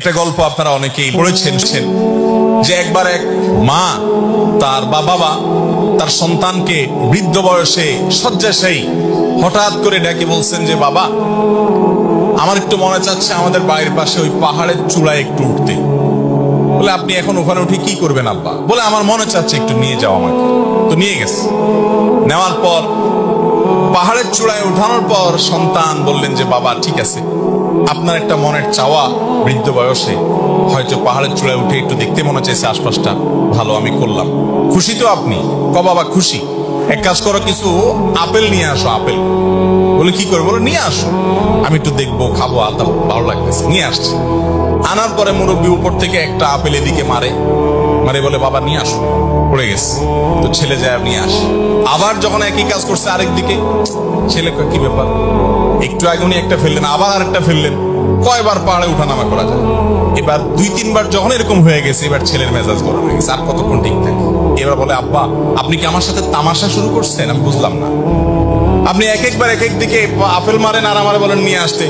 একটা গল্প আপনারা অনেকেই পড়েছেন যে একবার এক মা তার বাবা তার সন্তানকে বৃদ্ধ বয়সে শয্যাশায়ী হঠাৎ করে ডেকে বলছেন যে বাবা, আমার একটু মনে চাচ্ছে আমাদের বাড়ির পাশে ওই পাহাড়ের চূড়ায় একটু উঠতে। বলে আপনি এখন ওখানে উঠে কি করবেন আব্বা? বলে আমার মনে চাচ্ছে একটু নিয়ে যাও আমাকে। তো নিয়ে গেছে। নেওয়ার পর পাহাড়ের চূড়ায় উঠানোর পর সন্তান বললেন যে বাবা ঠিক আছে, আপনার একটা মনের চাওয়া বৃদ্ধ বয়সে হয়তো পাহাড়ের চূড়ায় উঠে একটু দেখতে মনে চাইছে আশপাশটা, ভালো আমি করলাম। খুশি তো আপনি? ক বাবা খুশি। এক কাজ করো, কিছু আপেল নিয়ে আসো। আপেল। বলে কি করে? বলে নিয়ে আসো, আমি একটু দেখবো, খাবো, আলতা ভালো লাগতেছে। নিয়ে আসছে। আনার পরে মুরব্বী উপর থেকে একটা আপেল এদিকে মারে বলে বাবা নিয়ে আসো, পড়ে গেছে। তো ছেলে যায় নিয়ে আসে। আবার যখন একই কাজ করছে আরেক দিকে, ছেলে কি ব্যাপার, একটু আগে উনি একটা ফেললেন, আবার আরেকটা ফেললেন, কয়বার পাহাড়ে উঠানামা করা যায়? এবার 2-3 বার যখন এরকম হয়ে গেছে, এবার ছেলের মেজাজ গরম হয়ে গেছে, আর কতক্ষণ ঠিক থাকে। এবার বলে আব্বা, আপনি কি আমার সাথে তামাশা শুরু করছেন? আমি বুঝলাম না, আপনি এক একবার এক এক দিকে আপেল মারেন আর আমারে বলেন নিয়ে আসতে।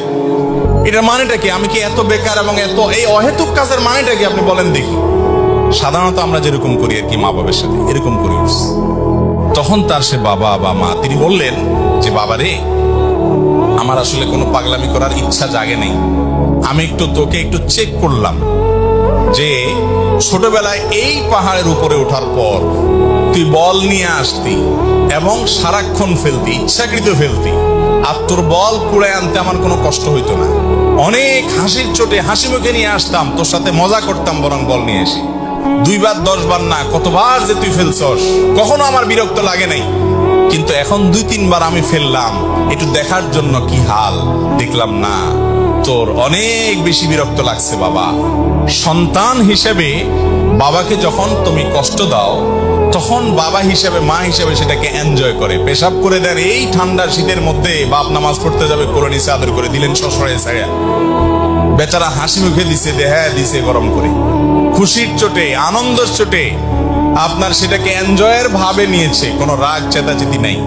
এটার মানেটা কি? আমি কি এত বেকার এবং এত এই অহেতুক কাজের মানেটা কি আপনি বলেন দেখি? সাধারণত আমরা যেরকম করি আর কি মা বাবার সাথে এরকম করি। তখন তার সে বাবা বা মা তিনি বললেন যে বাবা রে, আমার আসলে কোনো পাগলামি করার ইচ্ছা জাগে নেই। আমি তোকে একটু চেক করলাম যে ছোটবেলায় এই পাহাড়ের উপরে ওঠার পর তুই বল নিয়ে আসতি এবং সারাক্ষণ ফেলতি, ইচ্ছাকৃত ফেলতি, আর তোর বল কুড়ে আনতে আমার কোনো কষ্ট হইতো না। অনেক হাসির চোটে হাসি মুখে নিয়ে আসতাম, তোর সাথে মজা করতাম, বরং বল নিয়ে এসি। 2 বার 10 বার না, কতবার যে তুই ফেলছস, কখনো আমার বিরক্ত লাগে নাই। কিন্তু এখন 2-3 বার আমি ফেললাম একটু দেখার জন্য কি হাল, দেখলাম না, তোর অনেক বেশি বিরক্ত লাগছে বাবা। সন্তান হিসেবে বাবাকে যখন তুমি কষ্ট দাও, তখন বাবা হিসেবে মা হিসেবে সেটাকে এনজয় করে। পেশাব করে দেন এই ঠান্ডা শীতের মধ্যে, বাপ নামাজ পড়তে যাবে, কোলে নিচে আদর করে দিলেন শ্বশুরে ছাড়া, বেচারা হাসি মুখে দিছে, দেহা দিছে গরম করে, খুশির চোটে আনন্দের চোটে আপনার সেটাকে এনজয়ের ভাবে নিয়েছে, কোনো রাগ চেতাচেতি নাই।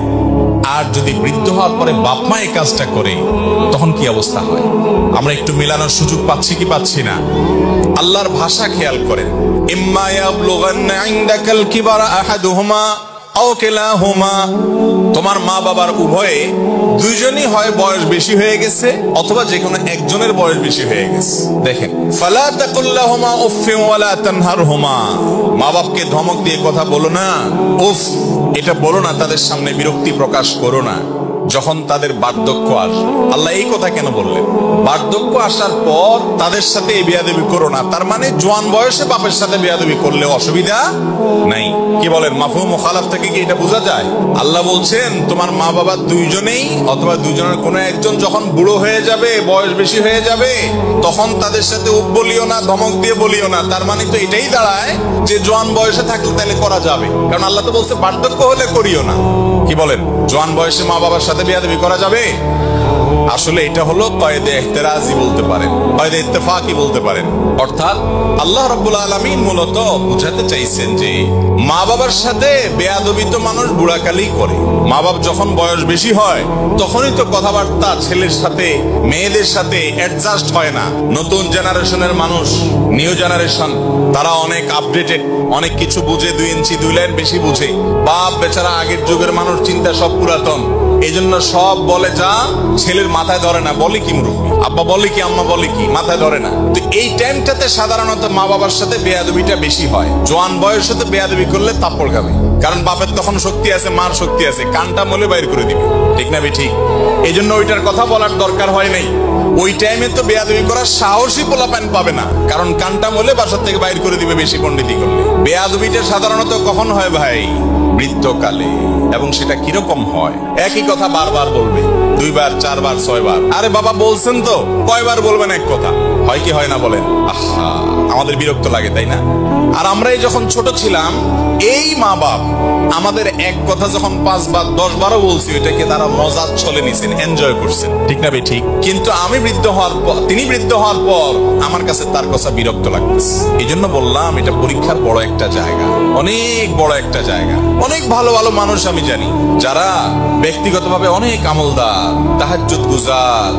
আর যদি বৃদ্ধ হওয়ার পরে বাপ মা এই কাজটা করে, তখন কি অবস্থা হয়? আমরা একটু মেলানোর সুযোগ পাচ্ছি কি পাচ্ছি না? আল্লাহর ভাষা খেয়াল করেন, ইম্মা ইয়াবলুগান্না ইনদাকাল কিবারা আহাদুহুমা আও কিলাহুমা, তোমার মা বাবার উভয়ে দুইজনই হয় বয়স বেশি হয়ে গেছে অথবা যে কোনো একজনের বয়স বেশি হয়ে গেছে। দেখেন, ফালা তাকুল্লাহুমা উফফিন ওয়ালা তানহারহুমা, মা বাপকে ধমক দিয়ে কথা বলো না, উফ এটা বলো না, তাদের সামনে বিরক্তি প্রকাশ করো না যখন তাদের বার্ধক্য আসবে। আল্লাহ এই কথা কেন বললেন? বার্ধক্য আসার পর তাদের সাথে এই বেয়াদবি করো না, তার মানে জোয়ান বয়সে বাপের সাথে বেয়াদবি করলে অসুবিধা নাই। কি বলেন, মাফহুম মুখালাফ থেকে কি এটা বোঝা যায়? আল্লাহ বলছেন তোমার মা বাবা দুইজনেই অথবা দুইজনের কোনো একজন যখন বুড়ো হয়ে যাবে, বয়স বেশি হয়ে যাবে, তখন তাদের সাথে উপ বলিও না, ধমক দিয়ে বলিও না। তার মানে তো এটাই দাঁড়ায় যে জোয়ান বয়সে থাকলে তাহলে করা যাবে, কারণ আল্লাহ তো বলছে বার্ধক্য হলে করিও না। কি বলেন, জোয়ান বয়সে মা বাবার সাথে বেয়াদবি করা যাবে? আসলে এটা হলো কয়েদে ইহতিরাজি বলতে পারেন, কয়েদে ইত্তেফাকি বলতে পারেন। অর্থাৎ আল্লাহ রাব্বুল আলামিন মূলত বুঝাতে চাইছেন যে মা বাবার সাথে বেয়াদবি তো মানুষ বুড়াকালেই করে। মা বাপ যখন বয়স বেশি হয় তখনই তো কথাবার্তা ছেলের সাথে মেয়েদের সাথে অ্যাডজাস্ট হয় না। নতুন জেনারেশনের মানুষ, নিউ জেনারেশন, তারা অনেক আপডেটেড, অনেক কিছু বুঝে, 2 ইঞ্চি 2 লাইন বেশি বুঝে। বাপ বেচারা আগের যুগের মানুষ, চিন্তা সব পুরাতন, এই জন্য সব বলে যা ছেলের মাথায় ধরে না। বলে কি মুরব্বী, আব্বা বলে কি, আম্মা বলে কি, মাথায় ধরে না। তো এই টাইমটাতে সাধারণত মা বাবার সাথে বেয়াদবিটা বেশি হয়। জোয়ান বয়সের সাথে বেয়াদবি করলে তাপ্পড় খাবে, কারণ বাপের তখন শক্তি আছে, মার শক্তি আছে, কানটা মলে বাইর করে দিবে, ঠিক না ঠিক? এই জন্য ওইটার কথা বলার দরকার হয় নাই। ওই টাইমে তো বেয়াদবি করার সাহসী পোলাপান পাবে না, কারণ কানটা মলে বাসার থেকে বাইর করে দিবে বেশি পণ্ডিতি করলে। বেয়াদবিটা সাধারণত কখন হয় ভাই? বৃদ্ধকালে। এবং সেটা কিরকম হয়? একই কথা বারবার বলবে, 2 বার 4 বার 6 বার। আরে বাবা বলছেন তো, কয়বার বলবেন এক কথা? হয় কি হয় না বলেন? আহা, আমাদের বিরক্ত লাগে, তাই না? আর আমরাই যখন ছোট ছিলাম, এই মা বাপ আমাদের এক কথা যখন 5 বার 10 বারও বলছি, ওইটাকে তারা মজার ছলে নিছেন, এনজয় করছেন, ঠিক না ঠিক? কিন্তু আমি বৃদ্ধ হওয়ার পর, তিনি বৃদ্ধ হওয়ার পর আমার কাছে তার কথা বিরক্ত লাগতেছে। এই জন্য বললাম এটা পরীক্ষার বড় একটা জায়গা, অনেক বড় একটা জায়গা। অনেক ভালো ভালো মানুষ আমি জানি যারা ব্যক্তিগতভাবে অনেক আমলদার, তাহাজ্জুদ গুজার,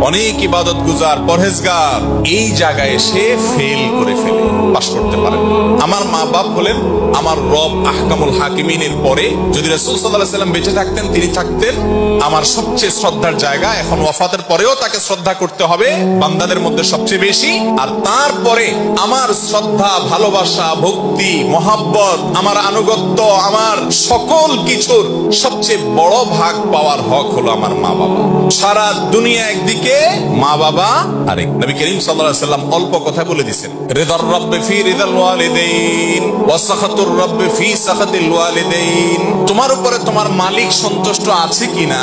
অনেক ইবাদত গুজার, পরহেজগার, এই জায়গায় এসে ফেল করে ফেলে, পাস করতে পারে। আমার মা বাপ হলেন আমার রব আহকামুল হাকিমিনের পরে যদি রাসূল সাল্লাল্লাহু আলাইহি ওয়াসাল্লাম বেঁচে থাকতেন, তিনি থাকতেন আমার সবচেয়ে শ্রদ্ধার জায়গা। এখন ওয়াফাতের পরেও তাকে শ্রদ্ধা করতে হবে বান্দাদের মধ্যে সবচেয়ে বেশি। আর তারপরে আমার শ্রদ্ধা, ভালোবাসা, ভক্তি, মহাব্বত, আমার আনুগত্য, আমার সকল কিছুর সবচেয়ে বড় ভাগ পাওয়ার হক হলো আমার মা বাবা। সারা দুনিয়া একদিকে, মা বাবা আরেক। নবী করিম সাল্লাল্লাহু আলাইহি ওয়াসাল্লাম অল্প কথা বলে দিয়েছেন, রিদার রাব্বি ফি রিদাল ওয়ালিদাইন ওয়া সাখাতুর রাব্বি ফি সাখাতিল ওয়ালিদাইন। তোমার উপরে তোমার মালিক সন্তুষ্ট আছে কিনা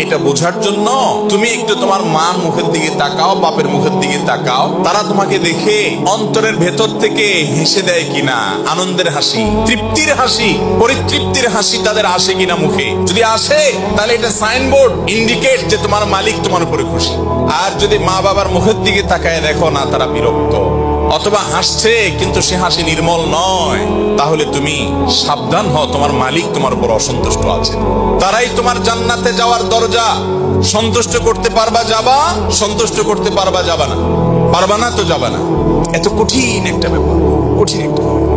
এটা বোঝার জন্য তুমি একটু তোমার মার মুখের দিকে তাকাও, বাপের মুখের দিকে তাকাও। তারা তোমাকে দেখে অন্তরের ভেতর থেকে হেসে দেয় কিনা, আনন্দের হাসি, তৃপ্তির হাসি, পরিতৃপ্তির হাসি তাদের আসে কিনা মুখে। যদি আসে তাহলে এটা সাইনবোর্ড, ইন্ডিকেট যে তোমার মালিক তোমার উপরে খুশি। আর যদি মা বাবার মুখের দিকে তাকায় দেখো না তারা বিরক্ত, অথবা হাসছে কিন্তু সে হাসি নির্মল নয়, তাহলে তুমি সাবধান হও, তোমার মালিক তোমার উপর অসন্তুষ্ট আছে। তারাই তোমার জান্নাতে যাওয়ার দরজা। সন্তুষ্ট করতে পারবা যাবা, সন্তুষ্ট করতে পারবা যাবা না, পারবা না তো যাবা না। এত কঠিন একটা ব্যাপার, কঠিন একটা ব্যাপার।